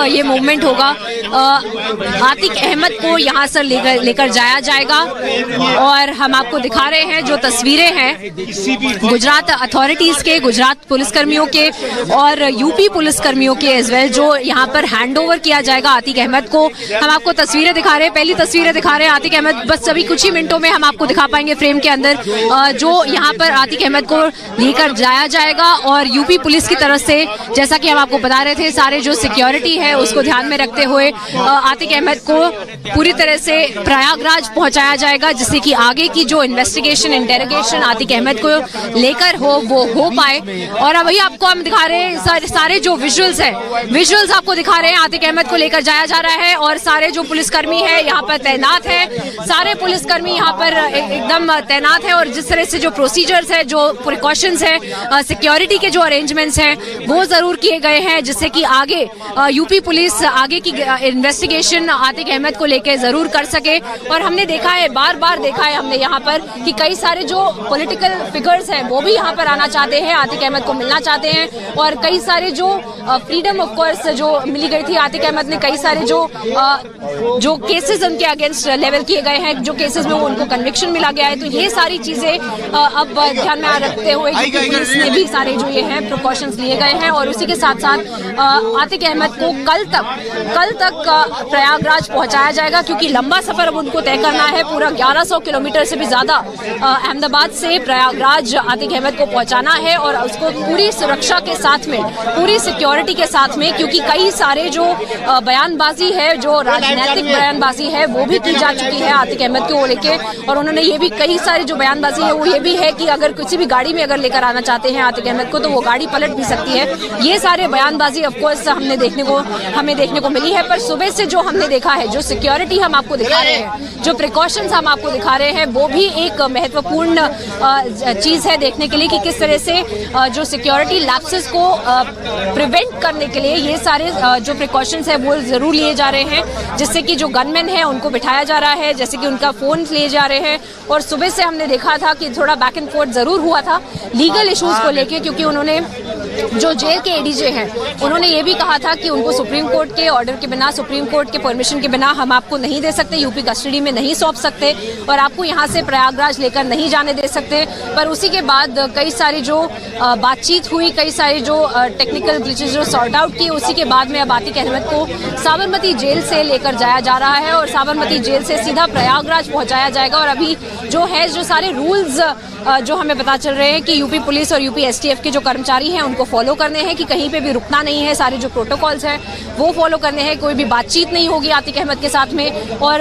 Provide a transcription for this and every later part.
ये मूवमेंट होगा। आतिक अहमद को यहाँ से लेकर जाया जाएगा और हम आपको दिखा रहे हैं जो तस्वीरें हैं गुजरात अथॉरिटीज के, गुजरात पुलिसकर्मियों के और यूपी पुलिसकर्मियों के एज वेल, जो यहाँ पर हैंड ओवर किया जाएगा आतिक अहमद को। हम आपको तस्वीरें दिखा रहे हैं, पहली तस्वीरें दिखा रहे हैं आतिक अहमद, बस अभी कुछ ही मिनटों में हम आपको दिखा पाएंगे फ्रेम के अंदर जो यहाँ पर आतिक अहमद को लेकर जाया जाएगा। और यूपी पुलिस की तरफ से, जैसा कि हम आपको बता रहे थे, सारे जो सिक्योरिटी है उसको ध्यान में रखते हुए आतिक अहमद को पूरी तरह से प्रयागराज पहुंचाया जाएगा, जिससे कि आगे की जो इन्वेस्टिगेशन, इंटेरोगेशन आतिक अहमद को लेकर हो वो हो पाए। और अभी आपको हम दिखा रहे हैं सारे जो विजुअल्स हैं, विजुअल्स आपको दिखा रहे हैं। आतिक अहमद को लेकर जाया जा रहा है और सारे जो पुलिसकर्मी है यहाँ पर तैनात है, सारे पुलिसकर्मी यहाँ पर एकदम तैनात है। और जिस तरह से जो प्रोसीजर्स है, जो प्रिकॉशंस है, सिक्योरिटी के जो अरेंजमेंट्स हैं वो जरूर किए गए हैं, जिससे कि आगे यूपी पुलिस आगे की इन्वेस्टिगेशन आतिक अहमद को लेकर जरूर कर सके। और हमने देखा है, बार बार देखा है हमने यहाँ पर कि कई सारे जो पॉलिटिकल फिगर्स हैं वो भी यहाँ पर आना चाहते हैं, आतिक अहमद को मिलना चाहते हैं। और कई सारे जो फ्रीडम ऑफ कोर्स जो मिली गई थी आतिक अहमद ने, कई सारे जो केसेस उनके अगेंस्ट लेवल किए गए हैं, जो केसेस में उनको कन्विक्शन मिला गया है, तो ये सारी चीजें अब ध्यान में रखते हुए पुलिस ने भी सारे जो ये हैं प्रिकॉशंस लिए गए हैं। और उसी के साथ साथ आतिक अहमद को कल तक प्रयागराज पहुंचाया जाएगा, क्योंकि लंबा सफर अब उनको तय करना है, पूरा 1100 किलोमीटर से भी ज्यादा अहमदाबाद से प्रयागराज आतिक अहमद को पहुंचाना है। और उसको पूरी सुरक्षा के साथ में, पूरी सिक्योरिटी के साथ में, क्योंकि कई सारे जो बयानबाजी है, जो राजनीतिक बयानबाजी है वो भी की जा चुकी है आतिक अहमद को लेके। और उन्होंने ये भी कई सारी जो बयानबाजी है वो ये भी है कि अगर किसी भी गाड़ी में अगर लेकर आना चाहते हैं आतिक अहमद को तो वो गाड़ी पलट भी सकती है। ये सारे बयानबाजी ऑफ कोर्स हमें देखने को मिली है। पर सुबह से जो हमने देखा है, जो सिक्योरिटी हम आपको दिखा रहे हैं, जो प्रिकॉशंस हम आपको दिखा रहे हैं, वो भी एक महत्वपूर्ण चीज है देखने के लिए कि किस तरह से जो सिक्योरिटी लैप्सेस को प्रिवेंट करने के लिए ये सारे जो प्रिकॉशंस है वो जरूर लिए जा रहे हैं, जिससे कि जो गनमैन है उनको बिठाया जा रहा है, जैसे कि उनका फोन लिए जा रहे हैं। और सुबह से हमने देखा था कि थोड़ा बैक एंड फोर्थ जरूर हुआ था लीगल इश्यूज को लेके, क्योंकि उन्होंने जो जेल के एडीजे हैं उन्होंने ये भी कहा था कि उनको सुप्रीम कोर्ट के ऑर्डर के बिना, सुप्रीम कोर्ट के परमिशन के बिना हम आपको नहीं दे सकते, यूपी कस्टडी में नहीं सौंप सकते और आपको यहाँ से प्रयागराज लेकर नहीं जाने दे सकते। पर उसी के बाद कई सारी जो बातचीत हुई, कई सारी जो टेक्निकल ग्लिचेस जो सॉर्ट आउट किए, उसी के बाद में अब आतिक अहमद को साबरमती जेल से लेकर जाया जा रहा है और साबरमती जेल से सीधा प्रयागराज पहुंचाया जाएगा। और अभी जो है, जो सारे रूल्स जो हमें पता चल रहे हैं कि यूपी पुलिस और यूपी एसटीएफ के जो कर्मचारी हैं उनको फॉलो करने हैं, कि कहीं पे भी रुकना नहीं है, सारे जो प्रोटोकॉल्स हैं वो फॉलो करने हैं, कोई भी बातचीत नहीं होगी आतिक अहमद के साथ में। और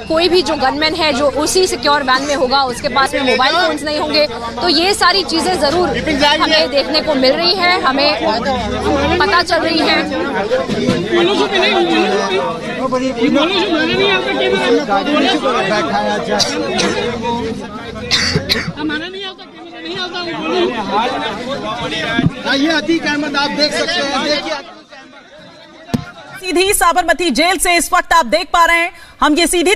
कोई भी जो गनमैन है जो उसी सिक्योर वैन में होगा उसके पास में मोबाइल फोन्स नहीं होंगे। तो ये सारी चीजें जरूर हमें देखने को मिल रही है, हमें पता चल रही है। ये आतिक अहमद आप देख सकते हैं, देखिए सीधी साबरमती जेल से इस वक्त आप देख पा रहे हैं हम ये सीधी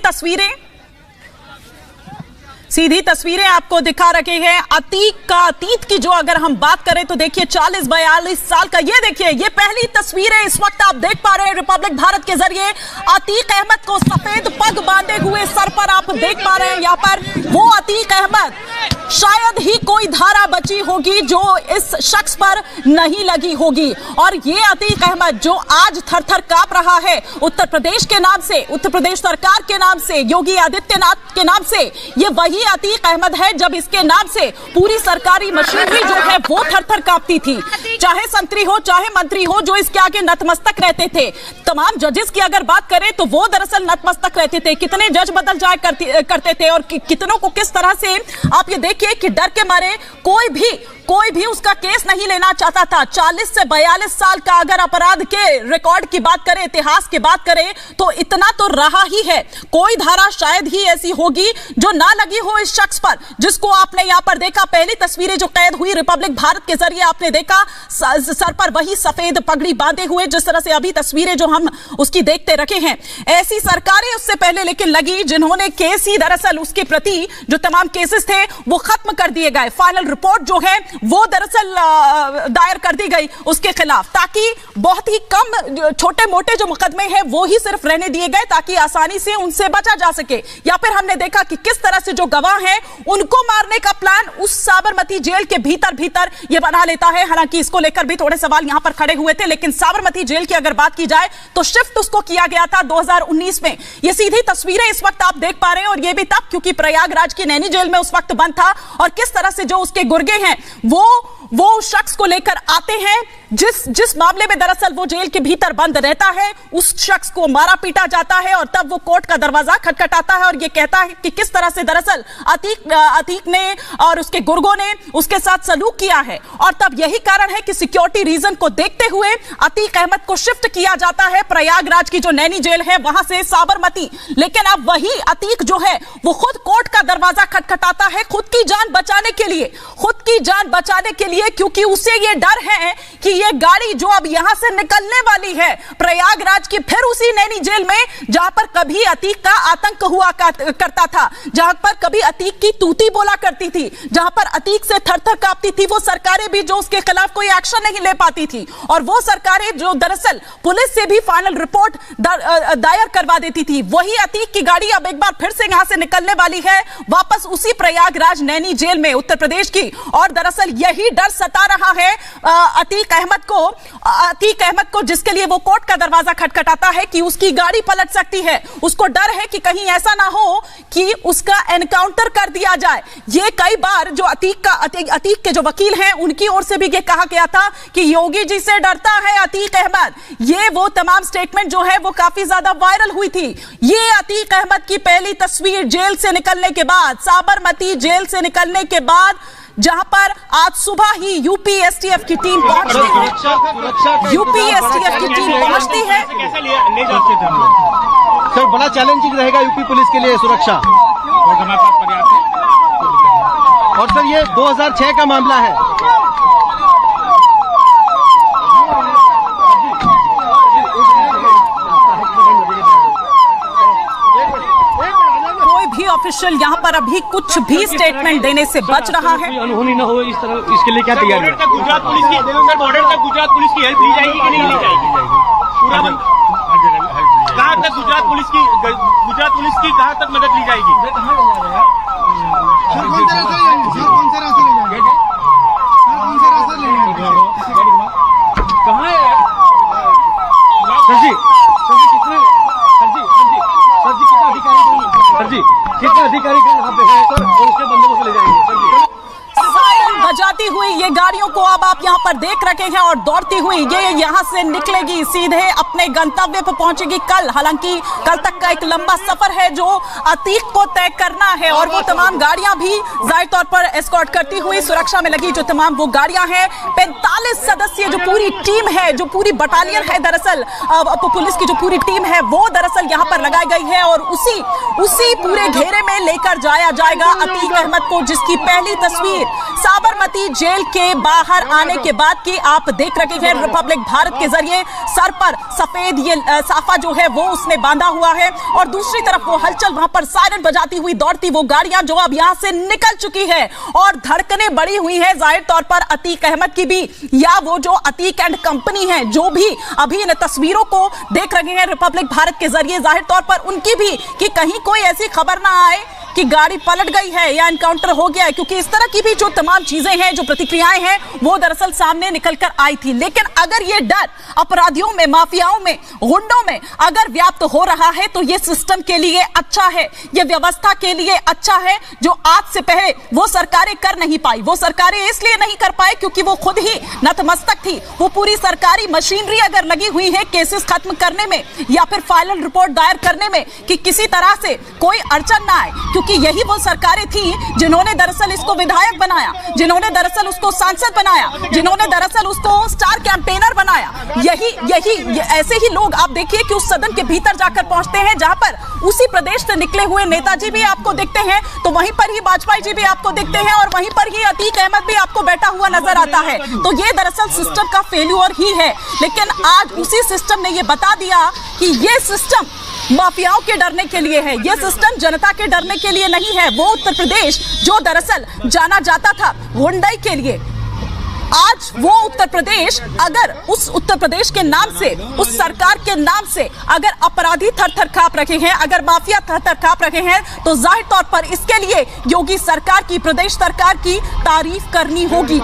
तस्वीरें आपको दिखा रखे हैं। अतीत की जो अगर हम बात करें तो देखिए 40-42 साल का, ये देखिए, ये पहली तस्वीर है इस वक्त आप देख पा रहे हैं रिपब्लिक भारत के जरिए। अतीक अहमद को सफेद पग बांधे हुए सर पर आप देख पा रहे हैं यहाँ पर वो अतीक अहमद। शायद ही कोई धारा बची होगी जो इस शख्स पर नहीं लगी होगी। और ये अतीक अहमद जो आज थर-थर कांप रहा है उत्तर प्रदेश के नाम से, उत्तर प्रदेश सरकार के नाम से, योगी आदित्यनाथ के नाम से, ये वही अतीक अहमद है जब इसके नाम से पूरी सरकारी मशीनरी जो है वो थर-थर कांपती थी। चाहे संतरी हो, चाहे मंत्री हो, जो इसके आगे नतमस्तक रहते थे। तमाम जजेस की अगर बात करें तो वो दरअसल नतमस्तक रहते थे। कितने जज बदल जाया करते थे और कितनों को किस तरह से आप ये देखिए कि डर के मारे कोई भी उसका केस नहीं लेना चाहता था। 40 से 42 साल का अगर अपराध के रिकॉर्ड की बात करें, इतिहास की बात करें, तो इतना तो रहा ही है। कोई धारा शायद ही ऐसी होगी जो ना लगी हो इस शख्स पर, जिसको आपने यहां पर देखा। पहली तस्वीरें जो कैद हुई रिपब्लिक भारत के जरिए आपने देखा, सर पर वही सफेद पगड़ी बांधे हुए, जिस तरह से अभी तस्वीरें जो हम उसकी देखते रखे हैं। ऐसी सरकारें उससे पहले लेकिन लगी जिन्होंने केस ही दरअसल उसके प्रति जो तमाम केसेस थे वो खत्म कर दिए गए। फाइनल रिपोर्ट जो है वो दरअसल दायर कर दी गई उसके खिलाफ, ताकि बहुत ही कम छोटे मोटे जो मुकदमे हैं वो ही सिर्फ रहने दिए गए, ताकि आसानी से उनसे बचा जा सके। या फिर हमने देखा कि किस तरह से जो गवाह हैं उनको मारने का प्लान उस साबरमती जेल के भीतर ये बना लेता है। हालांकि इसको लेकर भी थोड़े सवाल यहां पर खड़े हुए थे, लेकिन साबरमती जेल की अगर बात की जाए तो शिफ्ट उसको किया गया था 2019 में। ये सीधी तस्वीरें इस वक्त आप देख पा रहे हैं, और ये भी तब क्योंकि प्रयागराज की नैनी जेल में उस वक्त बंद था, और किस तरह से जो उसके गुर्गे हैं वो शख्स को लेकर आते हैं जिस मामले में दरअसल वो जेल के भीतर बंद रहता है, उस शख्स को मारा पीटा जाता है, और तब वो कोर्ट का दरवाजा खटखटाता है और ये कहता है कि किस तरह से दरअसल अतीक ने और उसके गुर्गों ने उसके साथ सलूक किया है। और तब यही कारण है कि सिक्योरिटी रीजन को देखते हुए अतीक अहमद को शिफ्ट किया जाता है प्रयागराज की जो नैनी जेल है वहां से साबरमती। लेकिन अब वही अतीक जो है वो खुद कोर्ट का दरवाजा खटखटाता है खुद की जान बचाने के लिए, क्योंकि उसे ये डर है कि ये गाड़ी जो अब यहां से निकलने वाली है प्रयागराज की, फिर उसी नैनी जेल में जहां पर कभी अतीक का आतंक हुआ करता था, जहां पर कभी अतीक की तूती बोला करती थी, जहां पर अतीक से थर-थर कांपती थी वो सरकारें भी जो उसके खिलाफ कोई एक्शन नहीं ले पाती थी, और वो सरकारें जो दरअसल पुलिस से भी फाइनल रिपोर्ट दायर करवा देती थी, वही अतीक की गाड़ी अब एक बार फिर से यहां से निकलने वाली है वापस उसी प्रयागराज नैनी जेल में उत्तर प्रदेश की। और दरअसल यही डर सता रहा है अतीक अहमद को, जिसके लिए वो कोर्ट का दरवाजा खटखटाता है कि उसकी गाड़ी पलट सकती है। उसको डर है कि कहीं ऐसा ना हो कि उसका एनकाउंटर कर दिया जाए। ये कई बार जो अतीक के जो वकील हैं उनकी ओर से भी ये कहा गया था कि योगी जी से डरता है अतीक अहमद। ये वो तमाम स्टेटमेंट जो है वो काफी ज्यादा वायरल हुई थी। ये अतीक अहमद की पहली तस्वीर जेल से निकलने के बाद, साबरमती जेल से निकलने के बाद, जहां पर आज सुबह ही यूपी एसटीएफ की टीम पहुंचती है। सर, बड़ा चैलेंजिंग रहेगा यूपी पुलिस के लिए सुरक्षा, और सर ये 2006 का मामला है। ऑफिशियल यहाँ पर अभी कुछ भी स्टेटमेंट देने से बच रहा है। अनहोनी न हो इस तरह, इसके लिए क्या तैयारी है? गुजरात पुलिस की बॉर्डर तक गुजरात पुलिस की हेल्प ली जाएगी कि नहीं ली जाएगी? कहाँ तक गुजरात पुलिस की कहाँ तक मदद ली जाएगी? कहाँ है सर जी कितने अधिकारी यहाँ पे हैं सर, उसके बंदोबस्त ले जाएंगे सर जी। सायरन बजाती हुई ये गाड़ियों को अब आप यहाँ पर देख रखे हैं, और दौड़ती हुई ये यहाँ से निकलेगी, सीधे अपने गंतव्य पर पहुंचेगी कल। हालांकि कल तक का एक लंबा सफर है जो अतीक को तय करना है, और वो तमाम गाड़ियां भी जाहिर तौर पर एस्कॉर्ट करती हुई सुरक्षा में लगी जो तमाम वो गाड़ियां हैं। 45 सदस्यीय जो पूरी टीम है, जो पूरी बटालियन है दरअसल पुलिस की जो पूरी टीम है वो दरअसल यहाँ पर लगाई गई है, और उसी पूरे घेरे में लेकर जाया जाएगा अतीक अहमद को, जिसकी पहली तस्वीर साबरमती जेल के बाहर आने के बाद की आप देख रहे हैं रिपब्लिक भारत के जरिए। सर पर सफेद ये साफा जो है वो उसने बांधा हुआ है, और दूसरी तरफ वो हलचल वहां पर सायरन बजाती हुई दौड़ती वो गाड़ियां जो अब यहां से निकल चुकी है, और धड़कनें बढ़ी हुई है जाहिर तौर पर अतीक अहमद की भी, या वो जो अतीक एंड कंपनी है जो भी अभी इन तस्वीरों को देख रहे हैं रिपब्लिक भारत के जरिए, जाहिर तौर पर उनकी भी कि कहीं कोई ऐसी खबर ना आए कि गाड़ी पलट गई है या एनकाउंटर हो गया है, क्योंकि इस तरह की भी जो तमाम चीजें हैं, जो प्रतिक्रियाएं हैं वो दरअसल सामने निकलकर आई थी। लेकिन अगर ये डर अपराधियों में, माफियाओं में, गुंडों में अगर व्याप्त हो रहा है तो ये सिस्टम के लिए अच्छा है, ये व्यवस्था के लिए अच्छा है, जो आज से पहले वो सरकारें कर नहीं पाई। वो सरकारें इसलिए नहीं कर पाए क्योंकि वो खुद ही नतमस्तक थी। वो पूरी सरकारी मशीनरी अगर लगी हुई है केसेस खत्म करने में या फिर फाइनल रिपोर्ट दायर करने में कि किसी तरह से कोई अड़चन ना आए, क्योंकि यही वो सरकारें थी जिन्होंने दरअसल इसको विधायक बनाया, जिन्होंने दरअसल उसको सांसद बनाया, जिन्होंने दरअसल उसको स्टार कैंपेनर बनाया। यही ऐसे ही लोग आप देखिए कि उस सदन के भीतर जाकर पहुंचते हैं जहां पर उसी प्रदेश से निकले हुए नेताजी भी आपको दिखते हैं, तो वहीं पर ही वाजपेयी जी भी आपको दिखते हैं, और वहीं पर ही अतीक अहमद भी आपको बैठा हुआ नजर आता है। तो ये दरअसल सिस्टम का फेल्यूर ही है। लेकिन आज उसी सिस्टम ने ये बता दिया कि ये सिस्टम माफियाओं के डरने के लिए है, ये सिस्टम जनता के डरने के लिए नहीं है। वो उत्तर प्रदेश जो दरअसल जाना जाता था गुंडाई के लिए, आज वो उत्तर प्रदेश, अगर उस उत्तर प्रदेश के नाम से, उस सरकार के नाम से अगर अपराधी थर-थर कांप रहे हैं, अगर माफिया थर-थर कांप रहे हैं, तो जाहिर तौर पर इसके लिए योगी सरकार की, प्रदेश सरकार की तारीफ करनी होगी।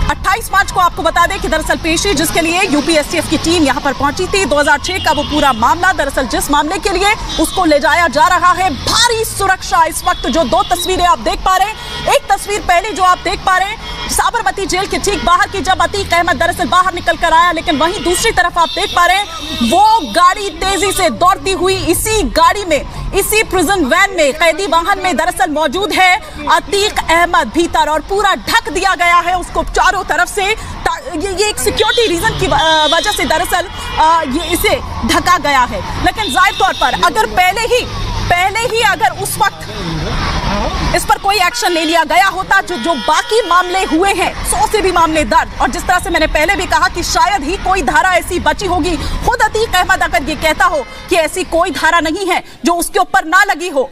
28 मार्च को आपको बता दें कि दरअसल पेशी जिसके लिए यूपीएससीएफ की टीम यहां पर पहुंची थी, 2006 का वो पूरा मामला, दरअसल जिस मामले के लिए उसको ले जाया जा रहा है, भारी सुरक्षा। इस वक्त जो दो तस्वीरें आप देख पा रहे हैं, एक तस्वीर पहले जो आप देख पा रहे हैं साबरमती जेल के ठीक बाहर की, जब अतीक अहमद दरअसल बाहर निकल कर आया, लेकिन वहीं दूसरी तरफ आप देख पा रहे हैं वो गाड़ी तेजी से दौड़ती हुई, इसी गाड़ी में, इसी प्रिजन वैन में, कैदी वाहन में दरअसल मौजूद है अतीक अहमद भीतर, और पूरा ढक दिया गया है उसको चारों तरफ से। ये एक सिक्योरिटी रीजन की वजह से दरअसल ये इसे ढका गया है। लेकिन जाहिर तौर पर अगर पहले ही अगर उस वक्त इस पर कोई एक्शन ले लिया गया होता, जो बाकी मामले हुए हैं, 100 से भी मामले दर्ज, और जिस तरह से मैंने पहले भी कहा कि शायद ही कोई धारा ऐसी बची होगी, खुद अतीक अहमद अगर ये कहता हो कि ऐसी कोई धारा नहीं है जो उसके ऊपर ना लगी हो,